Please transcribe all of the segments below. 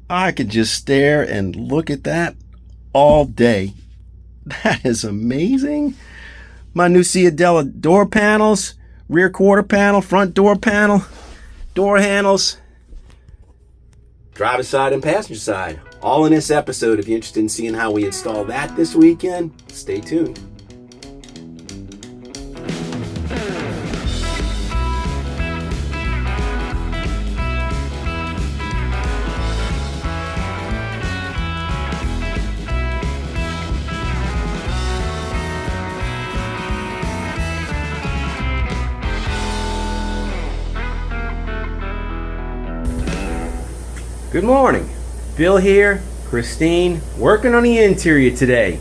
I could just stare and look at that all day. That is amazing. My new Ciadella door panels, rear quarter panel, front door panel, door handles, driver side and passenger side. All in this episode. If you're interested in seeing how we install that this weekend, stay tuned. Good morning. Bill here, Christine, working on the interior today.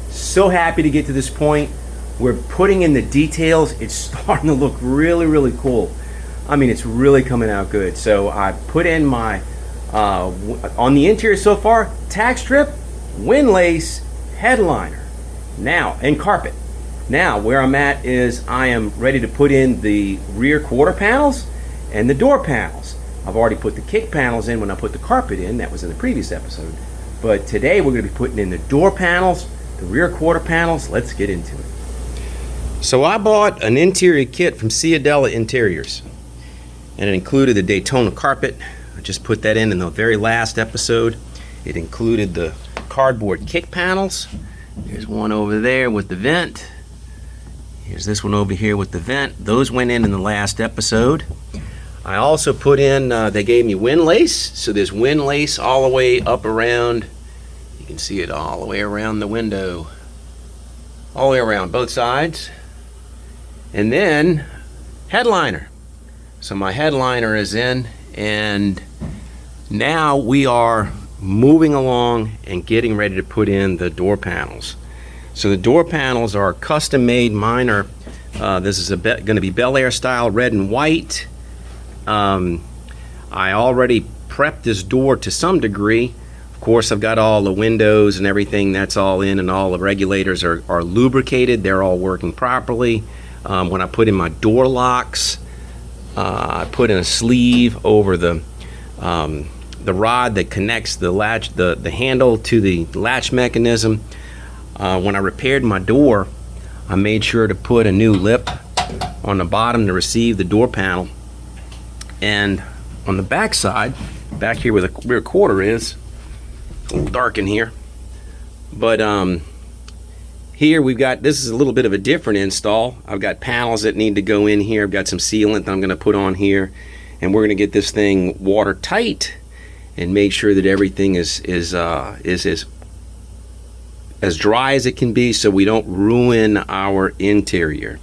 So happy to get to this point. We're putting in the details. It's starting to look really cool. I mean, it's really coming out good. So I put in my, on the interior so far, tack strip, wind lace, headliner, now, and carpet. Now, where I'm at is I am ready to put in the rear quarter panels and the door panels. I've already put the kick panels in when I put the carpet in. That was in the previous episode. But today we're going to be putting in the door panels, the rear quarter panels. Let's get into it. So I bought an interior kit from Ciadella Interiors, and it included the Daytona carpet. I just put that in the very last episode. It included the cardboard kick panels. There's one over there with the vent. Here's this one over here with the vent. Those went in the last episode. I also put in, they gave me wind lace, so there's wind lace all the way up around, you can see it all the way around the window, all the way around both sides. And then headliner. So my headliner is in, and now we are moving along and getting ready to put in the door panels. So the door panels are custom made. Mine are, this is going to be Bel Air style, red and white. I already prepped this door to some degree. Of course, I've got all the windows and everything that's all in, and all the regulators are lubricated. They're all working properly. When I put in my door locks, I put in a sleeve over the rod that connects the latch, the handle to the latch mechanism. When I repaired my door, I made sure to put a new lip on the bottom to receive the door panel. And on the back side, back here where the rear quarter is, a little dark in here, but here we've got, this is a little bit of a different install. I've got panels that need to go in here. I've got some sealant that I'm going to put on here, and we're going to get this thing watertight and make sure that everything is as dry as it can be, so we don't ruin our interior.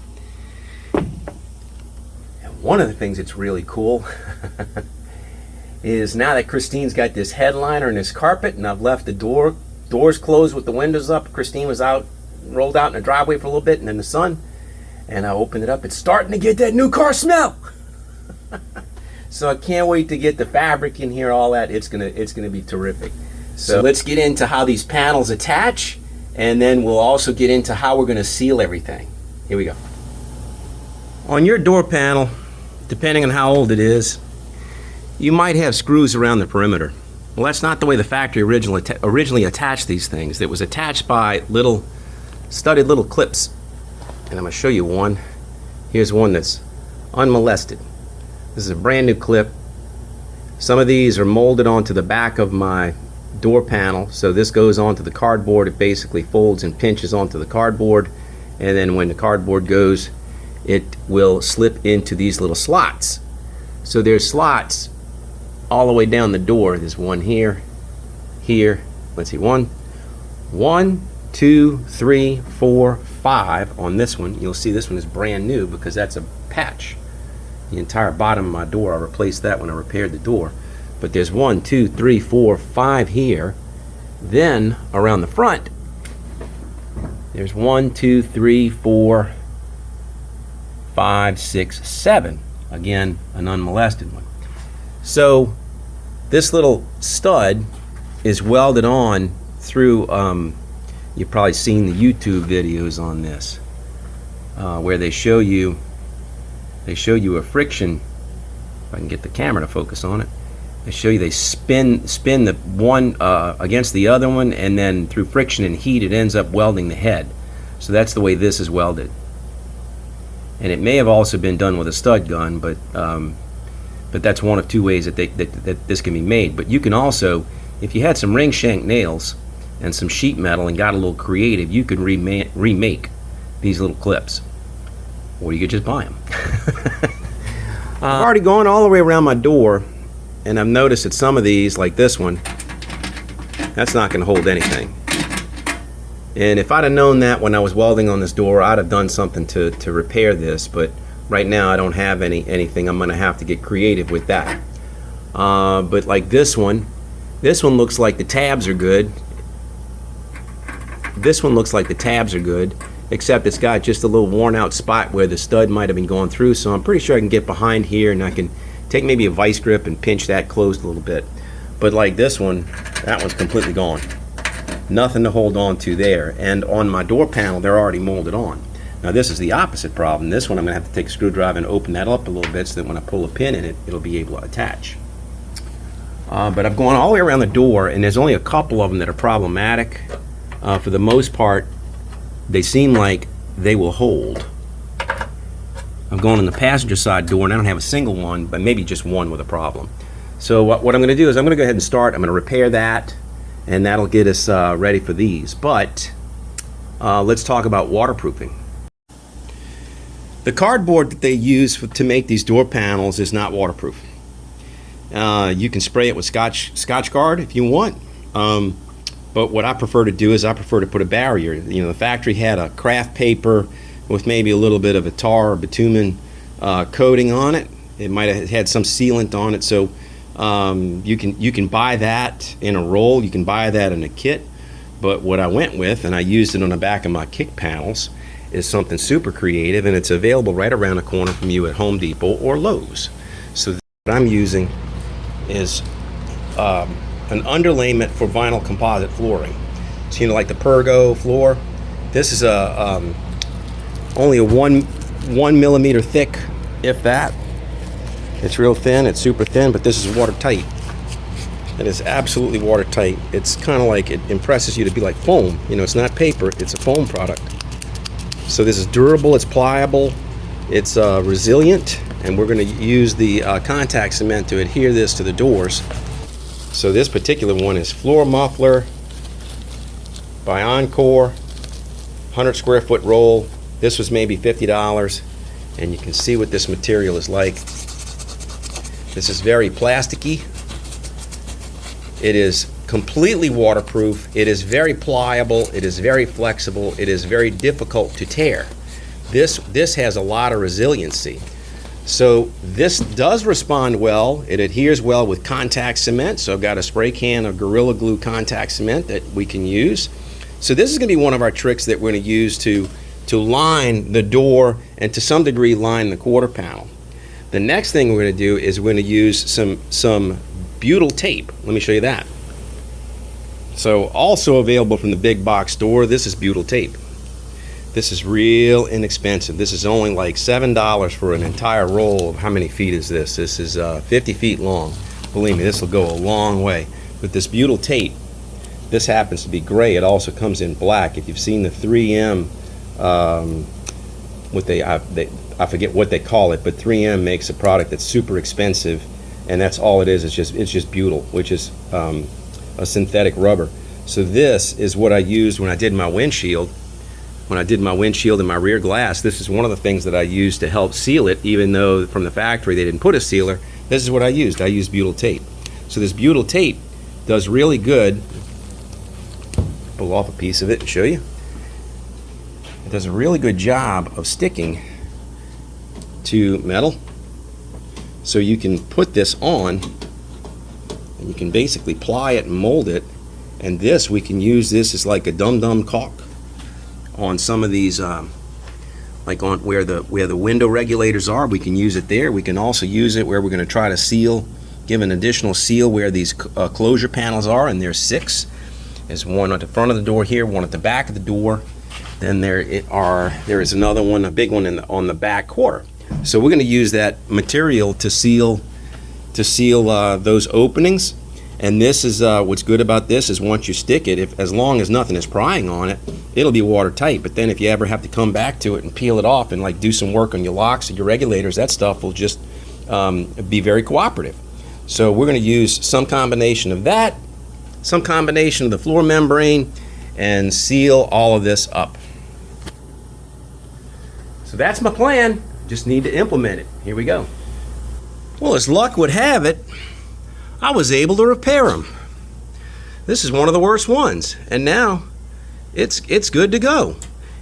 One of the things that's really cool is now that Christine's got this headliner and this carpet, and I've left the doors closed with the windows up. Christine was rolled out in the driveway for a little bit, and in the sun, and I opened it up. It's starting to get that new car smell. So I can't wait to get the fabric in here, all that. It's gonna be terrific. So let's get into how these panels attach, and then we'll also get into how we're gonna seal everything. Here we go. On your door panel, depending on how old it is, you might have screws around the perimeter. Well, that's not the way the factory originally attached these things. It was attached by studded little clips. And I'm going to show you one. Here's one that's unmolested. This is a brand new clip. Some of these are molded onto the back of my door panel. So this goes onto the cardboard. It basically folds and pinches onto the cardboard. And then when the cardboard goes, it will slip into these little slots. So there's slots all the way down the door. There's one here, let's see, one, two, three, four, five on this one. You'll see this one is brand new because that's a patch. The entire bottom of my door, I replaced that when I repaired the door. But there's 1, 2, 3, 4, 5 here. Then around the front, there's 1, 2, 3, 4, 5, 6, 7. Again, an unmolested one. So this little stud is welded on through, you've probably seen the YouTube videos on this, where they show you a friction, if I can get the camera to focus on it, I show you, they spin the one against the other one, and then through friction and heat it ends up welding the head. So that's the way this is welded. And it may have also been done with a stud gun, but that's one of two ways that this can be made. But you can also, if you had some ring shank nails and some sheet metal and got a little creative, you could remake these little clips, or you could just buy them. I've already gone all the way around my door, and I've noticed that some of these, like this one, that's not going to hold anything. And if I'd have known that when I was welding on this door, I'd have done something to repair this, but right now I don't have anything. I'm going to have to get creative with that. But like this one looks like the tabs are good. This one looks like the tabs are good, except it's got just a little worn out spot where the stud might have been going through, so I'm pretty sure I can get behind here and I can take maybe a vice grip and pinch that closed a little bit. But like this one, that one's completely gone. Nothing to hold on to there. And on my door panel, they're already molded on. Now this is the opposite problem. This one I'm going to have to take a screwdriver and open that up a little bit so that when I pull a pin in it, it'll be able to attach. But I've gone all the way around the door, and there's only a couple of them that are problematic. For the most part, they seem like they will hold. I'm going on the passenger side door, and I don't have a single one, but maybe just one with a problem. So what I'm going to do is I'm going to go ahead and start. I'm going to repair that, and that'll get us ready for these. But let's talk about waterproofing. The cardboard that they use to make these door panels is not waterproof. You can spray it with Scotch Guard if you want. But what I prefer to do is I prefer to put a barrier. You know, the factory had a craft paper with maybe a little bit of a tar or bitumen coating on it. It might have had some sealant on it, so you can buy that in a roll. You can buy that in a kit. But what I went with, and I used it on the back of my kick panels, is something super creative, and it's available right around the corner from you at Home Depot or Lowe's. So what I'm using is an underlayment for vinyl composite flooring. So you know, like the Pergo floor, this is only a one millimeter thick, if that. It's real thin, it's super thin, but this is watertight. It is absolutely watertight. It's kind of like, it impresses you to be like foam. You know, it's not paper, it's a foam product. So this is durable, it's pliable, it's resilient, and we're going to use the contact cement to adhere this to the doors. So this particular one is Floor Muffler by Encore, 100 square foot roll. This was maybe $50, and you can see what this material is like. This is very plasticky. It is completely waterproof. It is very pliable. It is very flexible. It is very difficult to tear. This has a lot of resiliency. So this does respond well. It adheres well with contact cement. So I've got a spray can of Gorilla Glue contact cement that we can use. So this is going to be one of our tricks that we're going to use to line the door and to some degree line the quarter panel. The next thing we're going to do is we're going to use some butyl tape. Let me show you that. So also available from the big box store, this is butyl tape. This is real inexpensive. This is only like $7 for an entire roll of, how many feet is this? This is 50 feet long. Believe me, this will go a long way. But this butyl tape, this happens to be gray. It also comes in black. If you've seen the 3M, I forget what they call it, but 3M makes a product that's super expensive, and that's all it is. It's just butyl, which is a synthetic rubber. So this is what I used when I did my windshield. When I did my windshield and my rear glass, this is one of the things that I used to help seal it, even though from the factory they didn't put a sealer. This is what I used. I used butyl tape. So this butyl tape does really good. Pull off a piece of it and show you. It does a really good job of sticking to metal. So you can put this on, and you can basically ply it and mold it. And this, we can use this as like a dum-dum caulk on some of these, like on where the window regulators are. We can use it there. We can also use it where we're going to try to seal, give an additional seal where these closure panels are, and there's 6. There's one at the front of the door here, one at the back of the door. Then there is another one, a big one on the back quarter. So we're going to use that material to seal to seal those openings. And this is what's good about this is once you stick it, if as long as nothing is prying on it, it'll be watertight. But then if you ever have to come back to it and peel it off and like do some work on your locks or your regulators, that stuff will just be very cooperative. So we're going to use some combination of that, some combination of the floor membrane, and seal all of this up. So that's my plan. Just need to implement it. Here we go. Well, as luck would have it, I was able to repair them. This is one of the worst ones, and now it's good to go.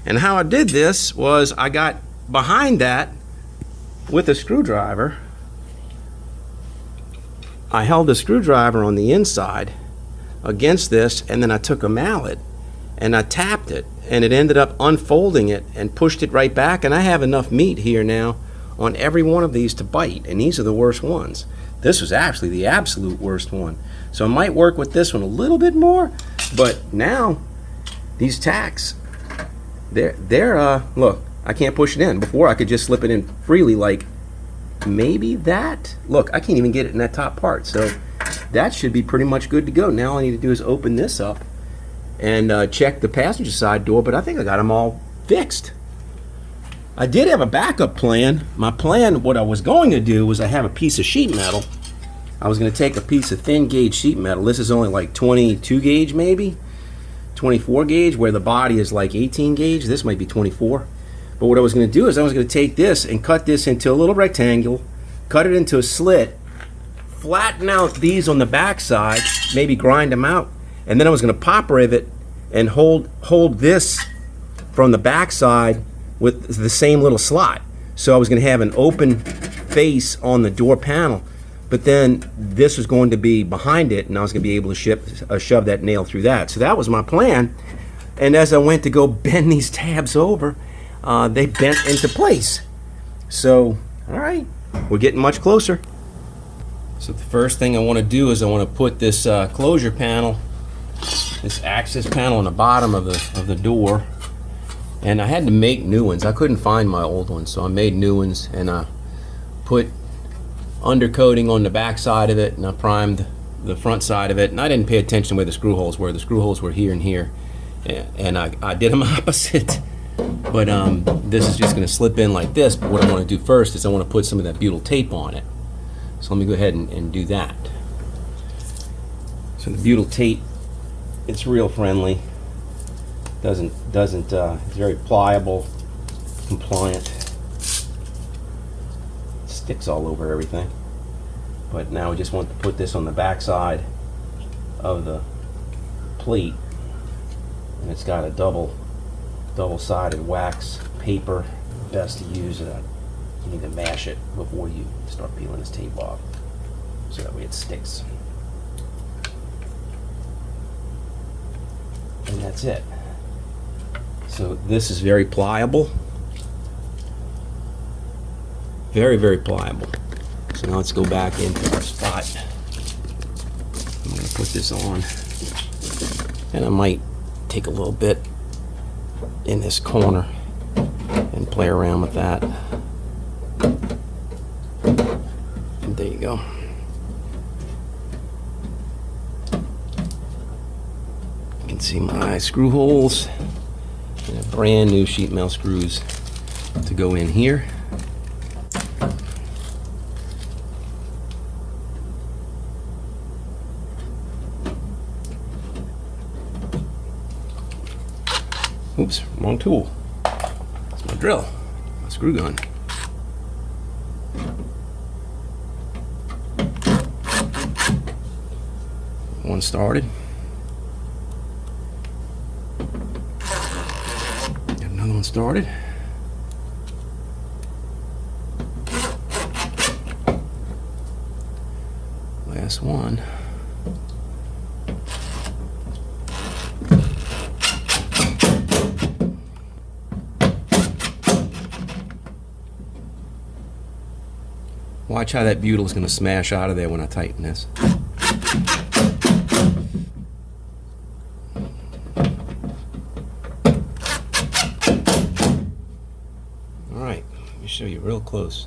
And how I did this was I got behind that with a screwdriver. I held the screwdriver on the inside against this, and then I took a mallet and I tapped it, and it ended up unfolding it and pushed it right back. And I have enough meat here now on every one of these to bite, and these are the worst ones. This was actually the absolute worst one. So I might work with this one a little bit more, but now these tacks, they're look, I can't push it in. Before I could just slip it in freely, like maybe that. Look, I can't even get it in that top part. So that should be pretty much good to go. Now all I need to do is open this up and check the passenger side door, but I think I got them all fixed. I did have a backup plan. My plan, what I was going to do was I have a piece of sheet metal. I was going to take a piece of thin gauge sheet metal. This is only like 22 gauge maybe, 24 gauge, where the body is like 18 gauge. This might be 24. But what I was going to do is I was going to take this and cut this into a little rectangle, cut it into a slit, flatten out these on the back side, maybe grind them out, and then I was going to pop rivet and hold this from the back side with the same little slot. So I was going to have an open face on the door panel, but then this was going to be behind it, and I was going to be able to shove that nail through that. So that was my plan. And as I went to go bend these tabs over, they bent into place. So, all right, we're getting much closer. So the first thing I want to do is I want to put this closure panel, this access panel on the bottom of the door. And I had to make new ones. I couldn't find my old ones, so I made new ones, and I put undercoating on the back side of it, and I primed the front side of it. And I didn't pay attention where the screw holes were. The screw holes were here and here, and I did them opposite. But this is just going to slip in like this. But what I want to do first is I want to put some of that butyl tape on it. So let me go ahead and do that. So the butyl tape, it's real friendly. Doesn't it's very pliable, compliant. It sticks all over everything. But now we just want to put this on the back side of the plate, and it's got a double-sided wax paper. Best to use it. You need to mash it before you start peeling this tape off, so that way it sticks. And that's it. So this is very pliable. Very, very pliable. So now let's go back into our spot. I'm going to put this on. And I might take a little bit in this corner and play around with that. And there you go. You can see my screw holes. And a brand new sheet metal screws to go in here. Oops, wrong tool. That's my drill, my screw gun. One started. Another one started. Last one. Watch how that butyl is going to smash out of there when I tighten this. Alright, let me show you real close.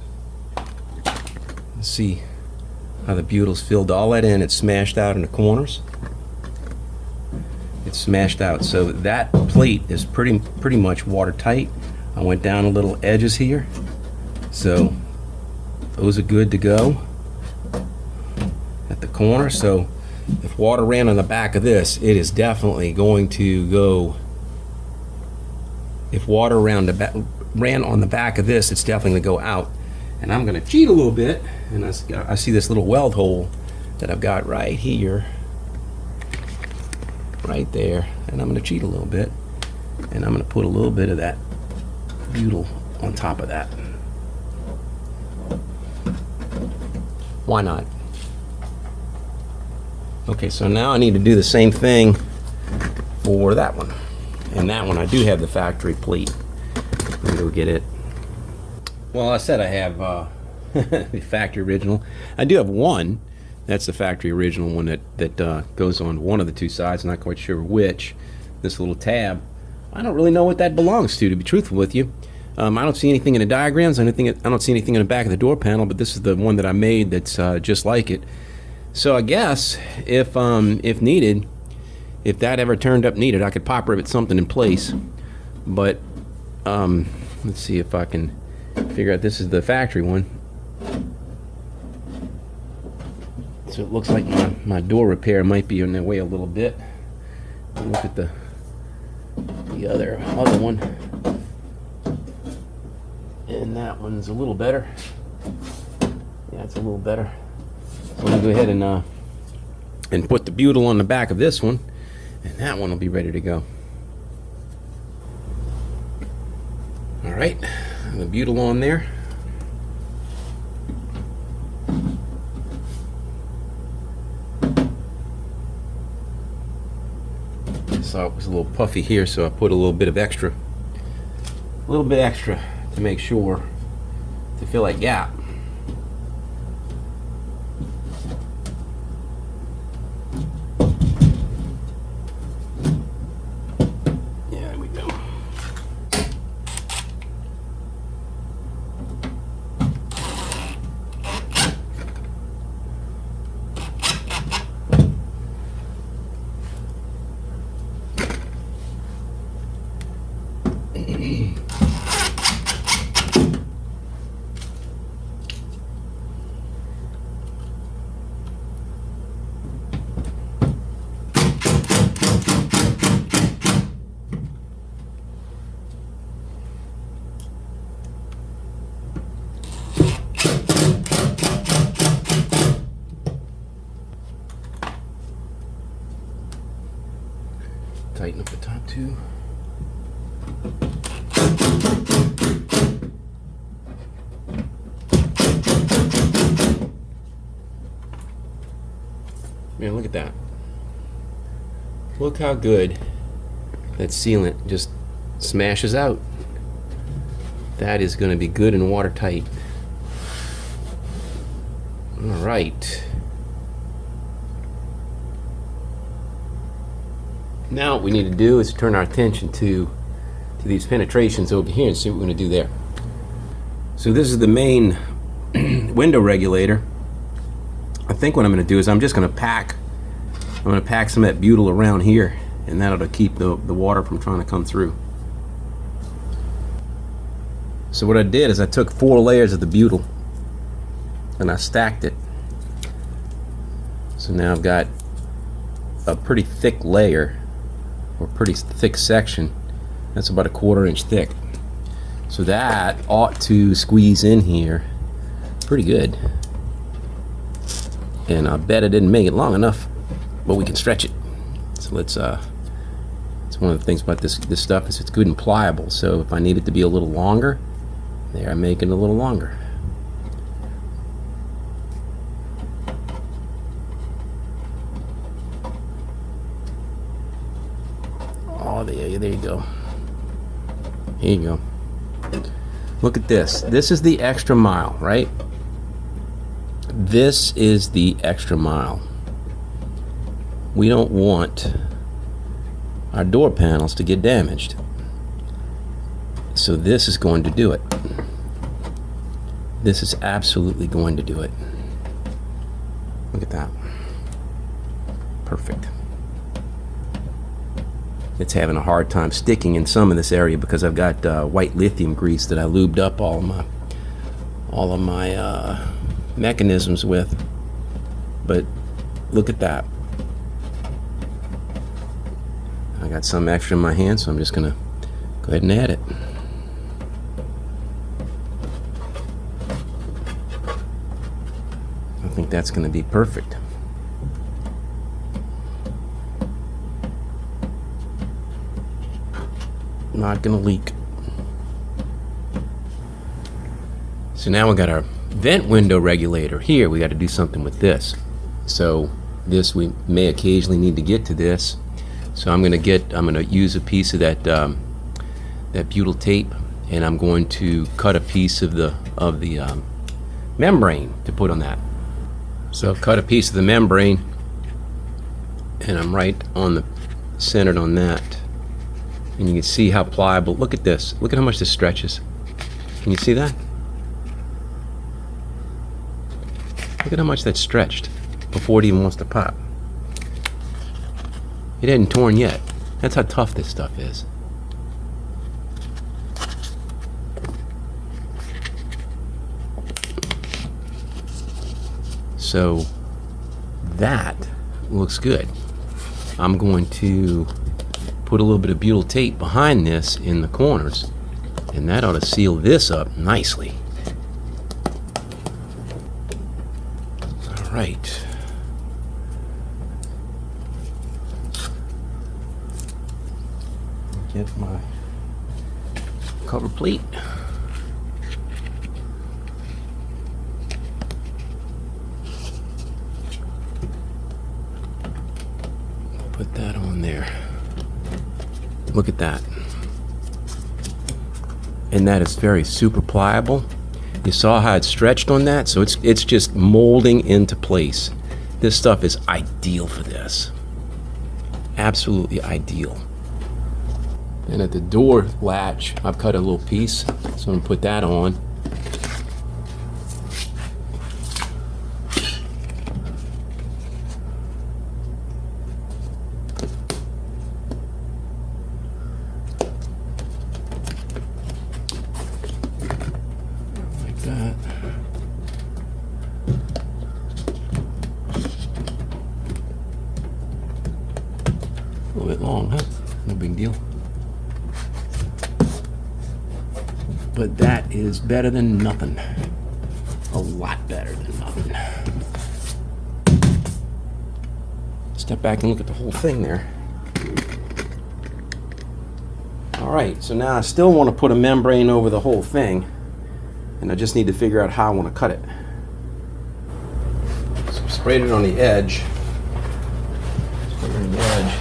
Let's see how the butyl's filled all that in. It's smashed out in the corners. It's smashed out. So that plate is pretty much watertight. I went down a little edges here. So those are good to go at the corner. So if water ran on the back of this, it is definitely going to go. If water ran on the back of this, it's definitely going to go out. And I'm going to cheat a little bit, and I see this little weld hole that I've got right here, right there. And I'm going to cheat a little bit, and I'm going to put a little bit of that butyl on top of that. Why not? Okay, so now I need to do the same thing for that one. And that one I do have the factory plate. Let me go get it. Well, I said I have the factory original. I do have one. That's the factory original one that goes on one of the two sides. I'm not quite sure which. This little tab. I don't really know what that belongs to be truthful with you. I don't see anything in the diagrams. I don't see anything in the back of the door panel, but this is the one that I made that's just like it. So I guess if needed, if that ever turned up needed, I could pop rivet something in place. But let's see if I can figure out. This is the factory one. So it looks like my door repair might be in the way a little bit. Look at the other one. And that one's a little better. Yeah, it's a little better. So I'm gonna go ahead and put the butyl on the back of this one, and that one will be ready to go. All right, the butyl on there. So it was a little puffy here, so I put a little bit extra to make sure to fill that gap. Yeah, there we go. Tighten up the top too. Man, look at that. Look how good that sealant just smashes out. That is going to be good and watertight. All right. Now what we need to do is turn our attention to these penetrations over here and see what we're going to do there. So this is the main window regulator. I think what I'm going to do is I'm going to pack some of that butyl around here, and that'll keep the water from trying to come through. So what I did is I took 4 layers of the butyl and I stacked it. So now I've got a pretty thick layer, or pretty thick section. That's about a 1/4 inch thick. So that ought to squeeze in here pretty good. And I bet I didn't make it long enough, but we can stretch it. So let's it's one of the things about this stuff is it's good and pliable. So if I need it to be a little longer, there I make it a little longer. Oh, there you go. Here you go. Look at this. This is the extra mile, right? This is the extra mile. We don't want our door panels to get damaged. So this is going to do it. This is absolutely going to do it. Look at that. Perfect. It's having a hard time sticking in some of this area because I've got white lithium grease that I lubed up all of my mechanisms with. But look at that. I got some extra in my hand, so I'm just gonna go ahead and add it. I think that's gonna be perfect. Not gonna leak. So now we got our vent window regulator. Here we got to do something with this. So this, we may occasionally need to get to this. So I'm gonna use a piece of that butyl tape, and I'm going to cut a piece of the membrane to put on that. So I've cut a piece of the membrane, and I'm right on the centered on that. And you can see how pliable. Look at this. Look at how much this stretches. Can you see that? Look at how much that's stretched before it even wants to pop. It hadn't torn yet. That's how tough this stuff is. So that looks good. I'm going to put a little bit of butyl tape behind this in the corners, and that ought to seal this up nicely. All right. Get my cover plate. Put that on there. Look at that. And that is very super pliable. You saw how it stretched on that? So it's just molding into place. This stuff is ideal for this. Absolutely ideal. And at the door latch, I've cut a little piece, so I'm gonna put that on. Like that. A little bit long, huh? No big deal. But that is better than nothing. A lot better than nothing. Step back and look at the whole thing there. All right, so now I still want to put a membrane over the whole thing, and I just need to figure out how I want to cut it. So I sprayed it on the edge. Sprayed it on the edge.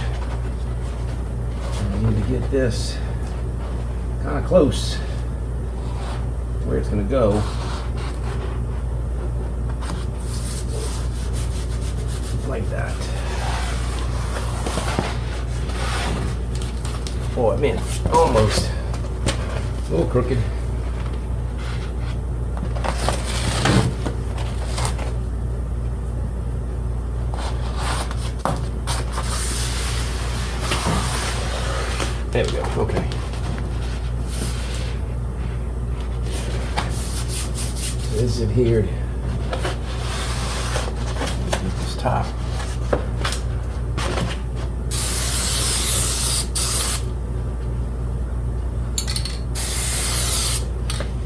And I need to get this kind of close where it's going to go. Like that. Boy, man, almost a little crooked. There we go, okay. This is adhered with this top.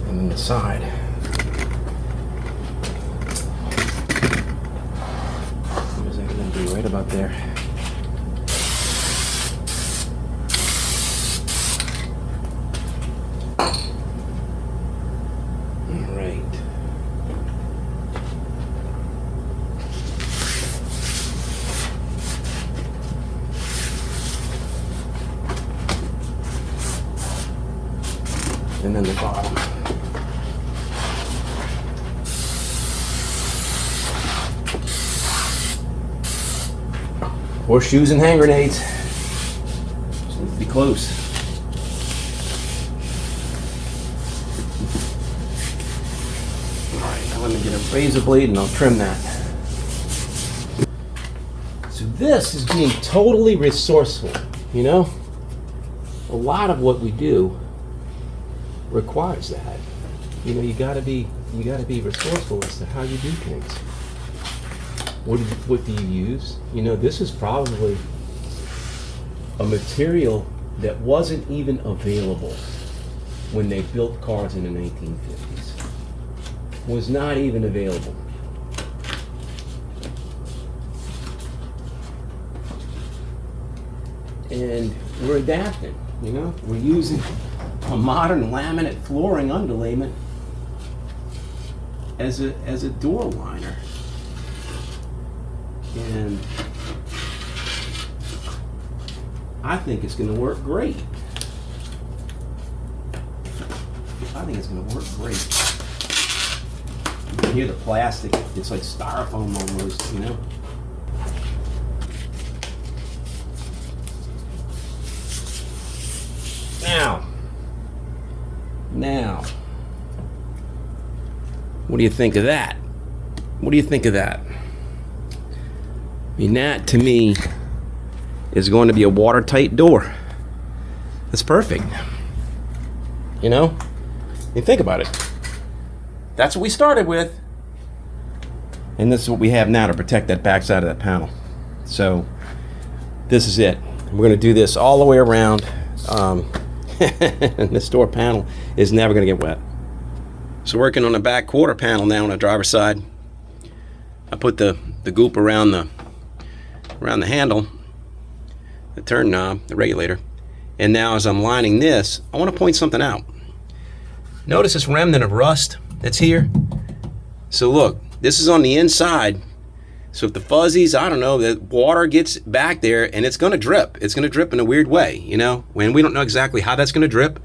And then the side. What is that going to do? Right about there. And then the bottom. Horseshoes and hand grenades. Just need to be close. Alright, now let me get a razor blade and I'll trim that. So this is being totally resourceful, you know? A lot of what we do requires that. You know, you gotta be resourceful as to how you do things. What do you use? You know, this is probably a material that wasn't even available when they built cars in the 1950s. Was not even available. And we're adapting, you know? We're using a modern laminate flooring underlayment as a door liner. And I think it's going to work great. I think it's going to work great. You can hear the plastic. It's like styrofoam almost, you know? Now, what do you think of that? What do you think of that? I mean, that to me is going to be a watertight door. That's perfect. You know? I mean, think about it. That's what we started with. And this is what we have now to protect that backside of that panel. So, this is it. We're going to do this all the way around. And this door panel is never going to get wet. So working on the back quarter panel now on the driver's side. I put the goop around the handle, the turn knob, the regulator. And now as I'm lining this, I want to point something out. Notice this remnant of rust that's here. So look, this is on the inside. So if the fuzzies, I don't know, the water gets back there and it's going to drip. It's going to drip in a weird way, you know? When we don't know exactly how that's going to drip.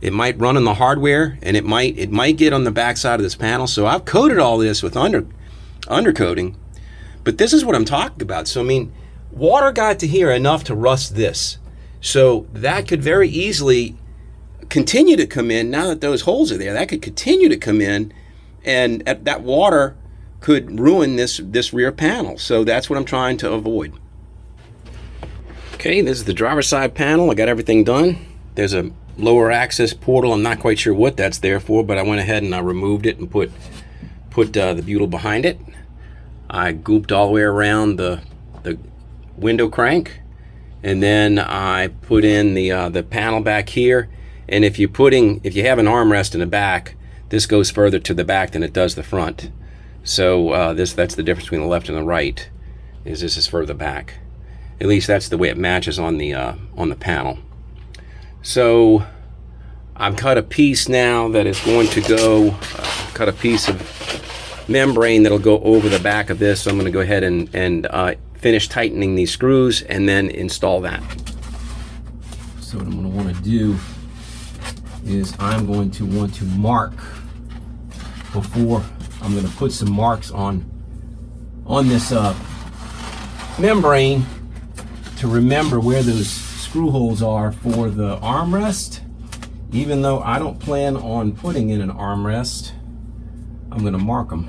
It might run in the hardware and it might get on the back side of this panel. So I've coated all this with undercoating. But this is what I'm talking about. So I mean, water got to here enough to rust this. So that could very easily continue to come in now that those holes are there. That could continue to come in and that water could ruin this rear panel. So that's what I'm trying to avoid. Okay, this is the driver's side panel. I got everything done. There's a lower access portal. I'm not quite sure what that's there for, but I went ahead and I removed it and put the butyl behind it. I gooped all the way around the window crank, and then I put in the panel back here. And if you have an armrest in the back, this goes further to the back than it does the front. So that's the difference between the left and the right. Is this is further back. At least that's the way it matches on the panel. So I've cut a piece now that is going to go. Cut a piece of membrane that'll go over the back of this. So I'm going to go ahead and finish tightening these screws and then install that. So what I'm going to want to do is I'm going to want to mark before. I'm going to put some marks on this membrane to remember where those screw holes are for the armrest. Even though I don't plan on putting in an armrest, I'm going to mark them.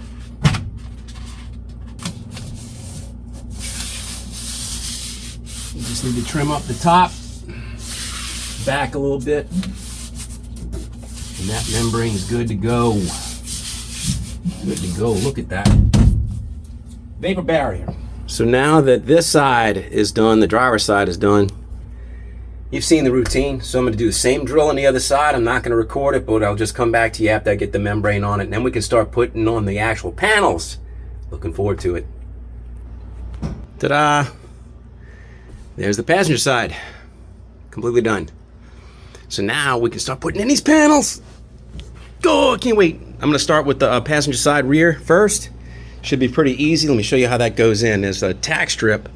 You just need to trim up the top, back a little bit, and that membrane is good to go. Good to go. Look at that. Vapor barrier. So now that this side is done, the driver's side is done, you've seen the routine. So I'm going to do the same drill on the other side. I'm not going to record it, but I'll just come back to you after I get the membrane on it, and then we can start putting on the actual panels. Looking forward to it. Ta-da! There's the passenger side. Completely done. So now we can start putting in these panels. Go! I can't wait. I'm going to start with the passenger side rear first. Should be pretty easy. Let me show you how that goes in. There's a tack strip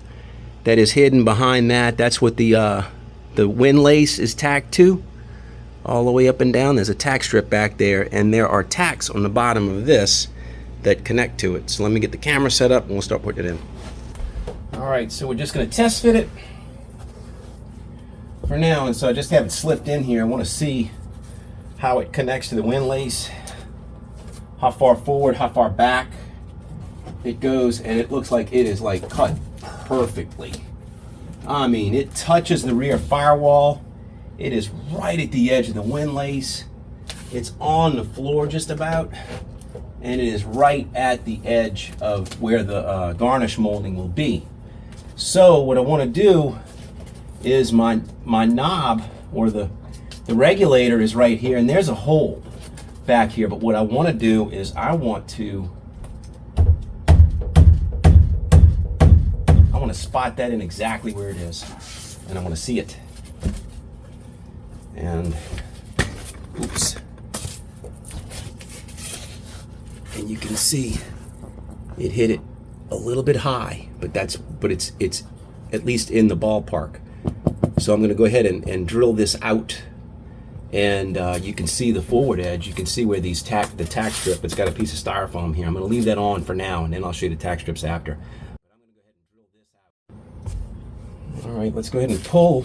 that is hidden behind that. That's what the windlace is tacked to. All the way up and down. There's a tack strip back there, and there are tacks on the bottom of this that connect to it. So let me get the camera set up and we'll start putting it in. Alright, so we're just going to test fit it for now. And so I just have it slipped in here. I want to see how it connects to the windlace. How far forward, how far back it goes, and it looks like it is like cut perfectly. I mean, it touches the rear firewall. It is right at the edge of the windlace. It's on the floor just about, and it is right at the edge of where the garnish molding will be. So what I want to do is my knob, or the regulator, is right here, and there's a hole back here. But what I want to do is I want to spot that in exactly where it is, and I want to see it. And oops, and you can see it hit it a little bit high, but it's at least in the ballpark. So I'm going to go ahead and drill this out, and you can see the forward edge. You can see where the tack strip, it's got a piece of styrofoam here. I'm going to leave that on for now, and then I'll show you the tack strips after. All right, let's go ahead and pull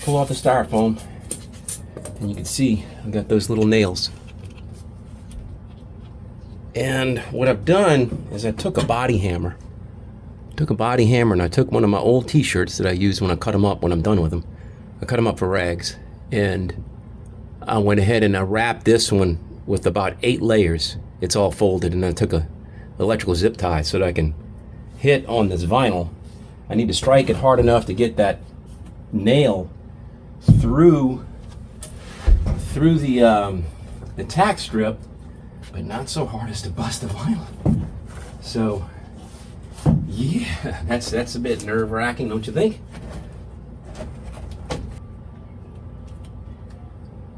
off the styrofoam, and you can see I've got those little nails. And what I've done is I took a body hammer, and I took one of my old t-shirts that I use when I cut them up when I'm done with them. I cut them up for rags, and I went ahead and I wrapped this one with about 8 layers. It's all folded, and I took a electrical zip tie so that I can hit on this vinyl. I need to strike it hard enough to get that nail through the tack strip, but not so hard as to bust the vinyl. So yeah, that's a bit nerve-wracking, don't you think?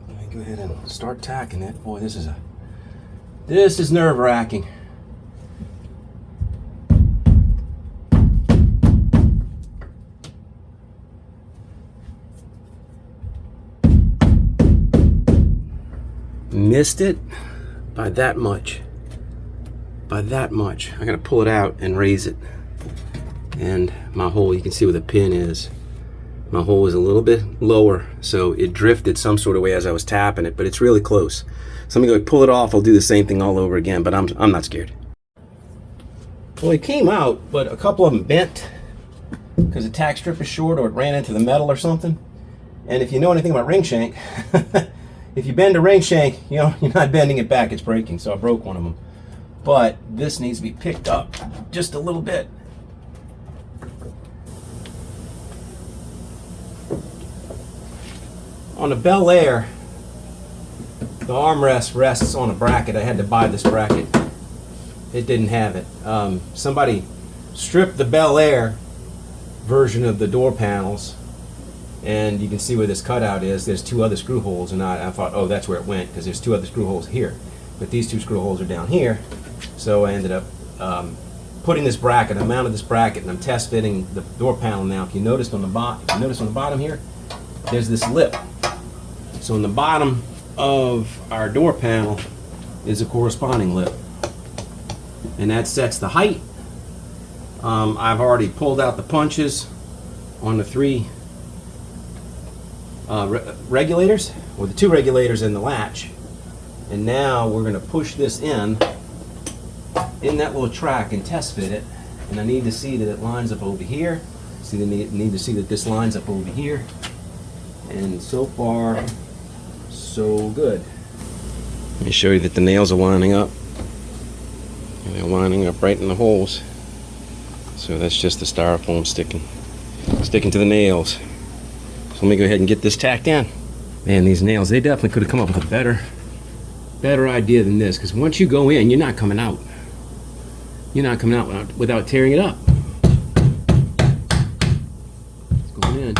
Let me go ahead and start tacking it. Boy, this is nerve-wracking. Missed it by that much. I gotta pull it out and raise it. And my hole, you can see where the pin is. My hole is a little bit lower, so it drifted some sort of way as I was tapping it, but it's really close. So I'm gonna go pull it off. I'll do the same thing all over again, but I'm not scared. Well, it came out, but a couple of them bent because the tack strip is short, or it ran into the metal or something. And if you know anything about ring shank, if you bend a ring shank, you know, you're not bending it back, it's breaking. So I broke one of them. But this needs to be picked up just a little bit. On the Bel Air, the armrest rests on a bracket. I had to buy this bracket. It didn't have it. Somebody stripped the Bel Air version of the door panels, and you can see where this cutout is. There's 2 other screw holes, and I thought, oh, that's where it went, because there's 2 other screw holes here. But these 2 screw holes are down here. So I ended up putting this bracket. I mounted this bracket, and I'm test fitting the door panel now. If you noticed on the bottom here, there's this lip. So in the bottom of our door panel is a corresponding lip, and that sets the height. I've already pulled out the punches on the 3 regulators, or the 2 regulators in the latch, and now we're going to push this in that little track and test fit it. And I need to see that it lines up over here. Need to see that this lines up over here. And so far, so good. Let me show you that the nails are lining up. And they're lining up right in the holes. So that's just the styrofoam sticking to the nails. So let me go ahead and get this tacked in. Man, these nails, they definitely could have come up with a better idea than this, because once you go in, you're not coming out. You're not coming out without tearing it up. It's going in.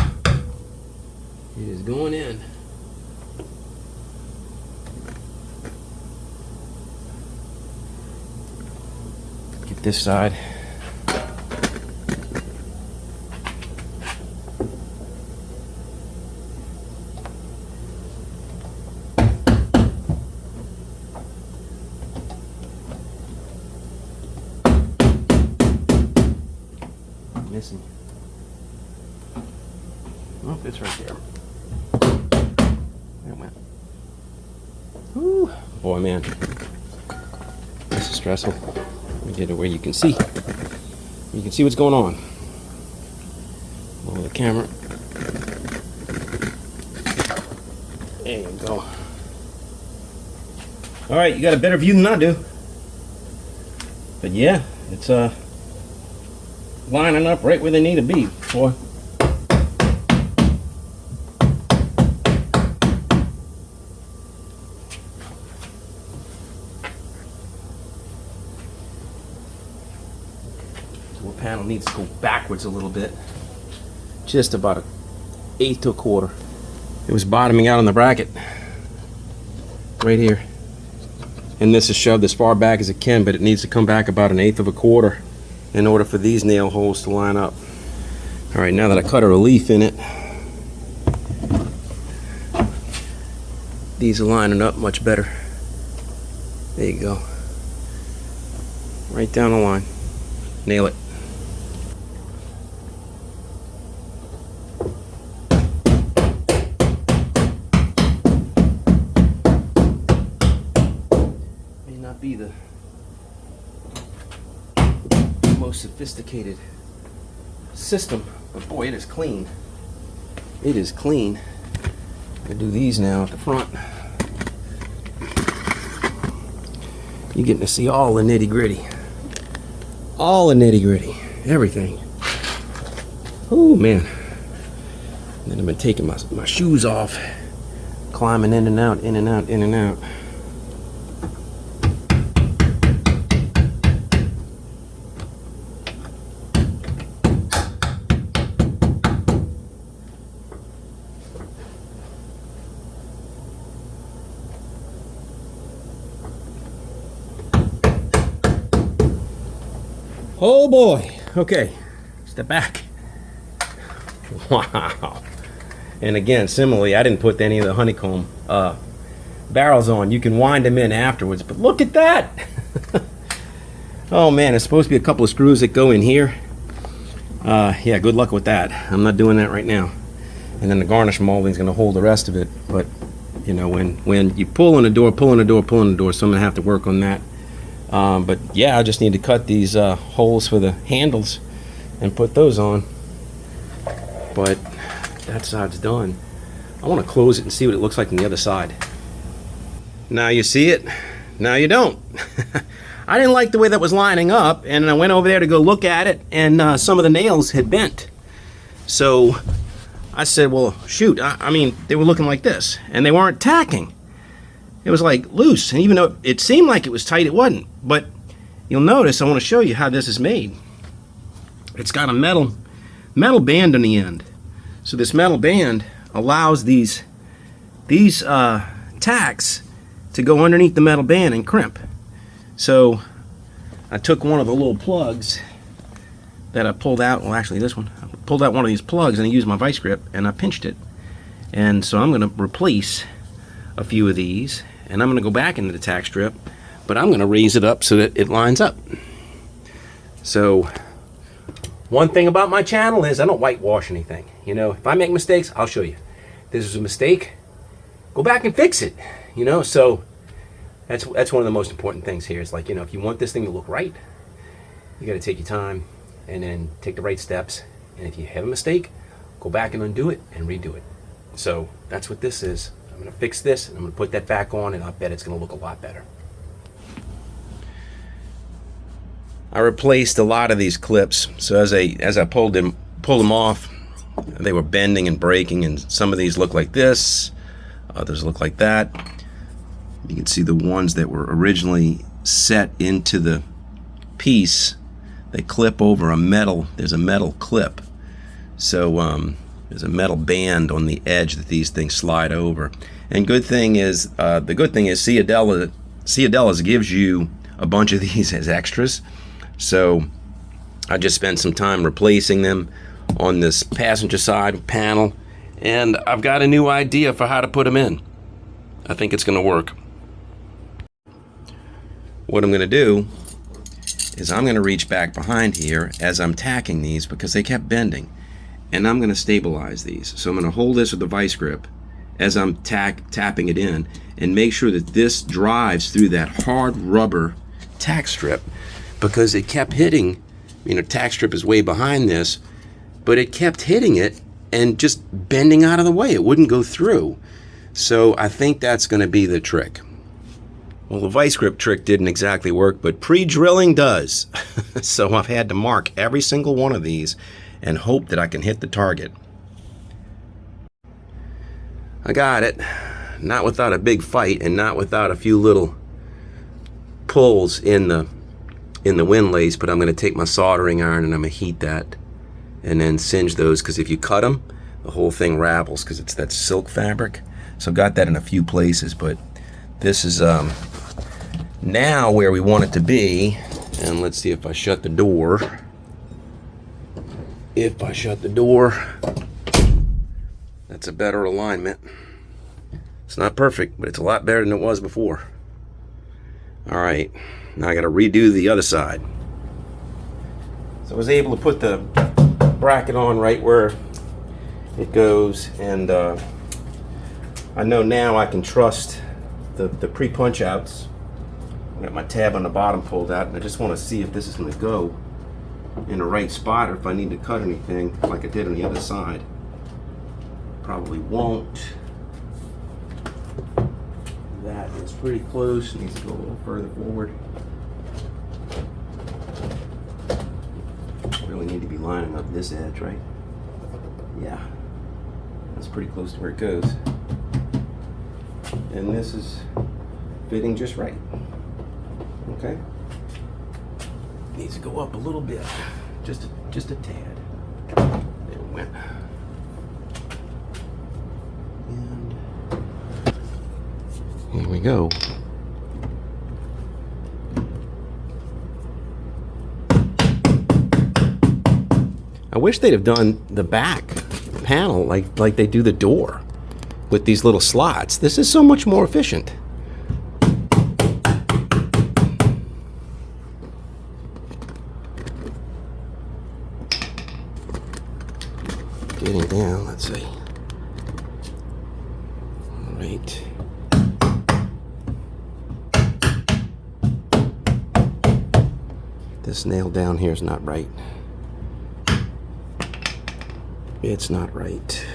It is going in. Get this side. Missing. Oh, it's right there. There it went. Whew. Boy, man. This is stressful. Let me get it where you can see. You can see what's going on. camera. There you go. All right, you got a better view than I do. But yeah, it's lining up right where they need to be, boy. Door panel needs to go backwards a little bit, just about an eighth to a quarter. It was bottoming out on the bracket right here, and this is shoved as far back as it can, but it needs to come back about an eighth of a quarter in order for these nail holes to line up. All right, now that I cut a relief in it, these are lining up much better. There you go, right down the line. Nail it. Be the most sophisticated system, but boy, it is clean. It is clean. I'm gonna do these now at the front. You're getting to see all the nitty-gritty. All the nitty-gritty. Everything. Oh man. And then I've been taking my shoes off, climbing in and out, in and out, in and out. Oh boy. Okay, step back. Wow. And again, similarly, I didn't put any of the honeycomb barrels on. You can wind them in afterwards, but look at that. Oh man, it's supposed to be a couple of screws that go in here. Yeah, good luck with that. I'm not doing that right now. And then the garnish molding is going to hold the rest of it. But you know, when you pull on the door, so I'm going to have to work on that. But yeah, I just need to cut these holes for the handles and put those on. But that side's done. I want to close it and see what it looks like on the other side. Now you see it, now you don't. I didn't like the way that was lining up, and I went over there to go look at it, and some of the nails had bent. So I said, well, shoot, I mean, they were looking like this, and they weren't tacking. It was like loose, and even though it seemed like it was tight, it wasn't. But you'll notice, I want to show you how this is made. It's got a metal band on the end. So this metal band allows these tacks to go underneath the metal band and crimp. So I took one of the little plugs that I pulled out, well actually this one, I pulled out one of these plugs and I used my vice grip and I pinched it. And so I'm going to replace a few of these, and I'm going to go back into the tack strip, but I'm going to raise it up so that it lines up. So one thing about my channel is I don't whitewash anything. You know, if I make mistakes, I'll show you. If this is a mistake, go back and fix it. You know, so that's one of the most important things here. It's like, you know, if you want this thing to look right, you got to take your time and then take the right steps. And if you have a mistake, go back and undo it and redo it. So that's what this is. I'm going to fix this, and I'm going to put that back on, and I bet it's going to look a lot better. I replaced a lot of these clips, so as I pulled them off, they were bending and breaking, and some of these look like this, others look like that. You can see the ones that were originally set into the piece, they clip over a metal, there's a metal clip. So there's a metal band on the edge that these things slide over. And the good thing is Ciadella's gives you a bunch of these as extras. So I just spent some time replacing them on this passenger side panel, and I've got a new idea for how to put them in. I think it's going to work. What I'm going to do is I'm going to reach back behind here as I'm tacking these because they kept bending. And I'm going to stabilize these. So I'm going to hold this with the vice grip as I'm tapping it in and make sure that this drives through that hard rubber tack strip, because it kept hitting, you know, tack strip is way behind this, but it kept hitting it and just bending out of the way. It wouldn't go through. So I think that's going to be the trick. Well, the vice grip trick didn't exactly work, but pre-drilling does. So I've had to mark every single one of these and hope that I can hit the target. I got it. Not without a big fight and not without a few little pulls in the windlays, but I'm going to take my soldering iron and I'm going to heat that and then singe those, because if you cut them, the whole thing ravels because it's that silk fabric. So got that in a few places, but this is now where we want it to be. And let's see if I shut the door. If I shut the door, that's a better alignment. It's not perfect, but it's a lot better than it was before. All right, now I got to redo the other side. So I was able to put the bracket on right where it goes, and I know now I can trust the pre-punch outs. I got my tab on the bottom pulled out, and I just want to see if this is going to go in the right spot or if I need to cut anything like I did on the other side. Probably won't. That is pretty close. Needs to go a little further forward. Really need to be lining up this edge, right? Yeah, that's pretty close to where it goes. And this is fitting just right. Okay. Needs to go up a little bit, just a tad. There it went. And here we go. I wish they'd have done the back panel like they do the door with these little slots. This is so much more efficient. Getting down, let's see. All right. This nail down here is not right. It's not right.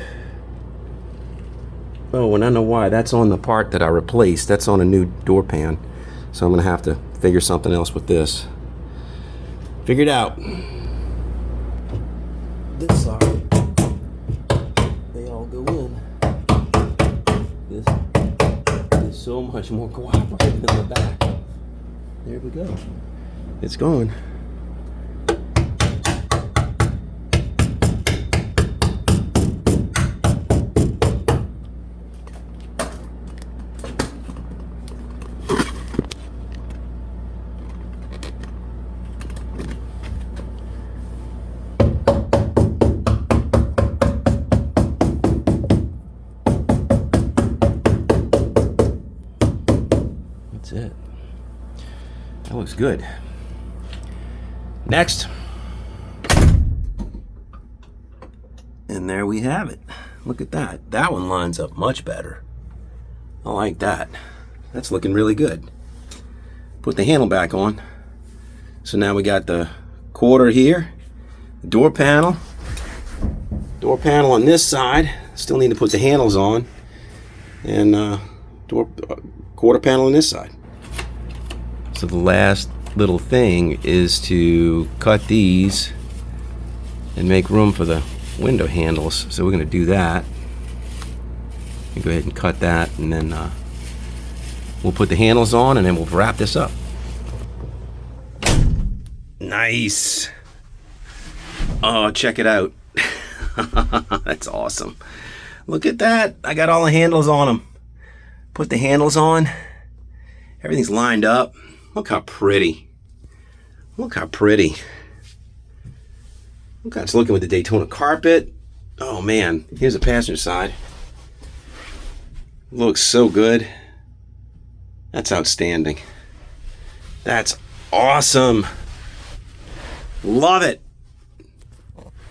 Oh, and I know why. That's on the part that I replaced. That's on a new door pan. So I'm going to have to figure something else with this. Figured out. This side, they all go in. This is so much more cooperative than the back. There we go. It's going. That's it. That looks good. Next. And there we have it. Look at that. That one lines up much better. I like that. That's looking really good. Put the handle back on. So now we got the quarter here, door panel on this side. Still need to put the handles on, and quarter panel on this side. So the last little thing is to cut these and make room for the window handles. So we're going to do that. You go ahead and cut that, and then we'll put the handles on, and then we'll wrap this up. Nice. Oh, check it out. That's awesome. Look at that. I got all the handles on them. Put the handles on. Everything's lined up. Look how pretty. Look how pretty. Look how it's looking with the Daytona carpet. Oh man, here's the passenger side. Looks so good. That's outstanding. That's awesome. Love it.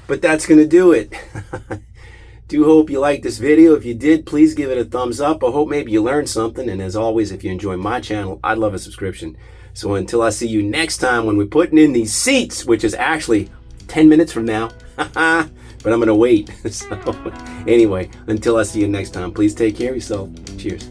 But that's gonna do it. Do hope you liked this video. If you did, please give it a thumbs up. I hope maybe you learned something. And as always, if you enjoy my channel, I'd love a subscription. So until I see you next time when we're putting in these seats, which is actually 10 minutes from now, but I'm going to wait. So anyway, until I see you next time, please take care of yourself. Cheers.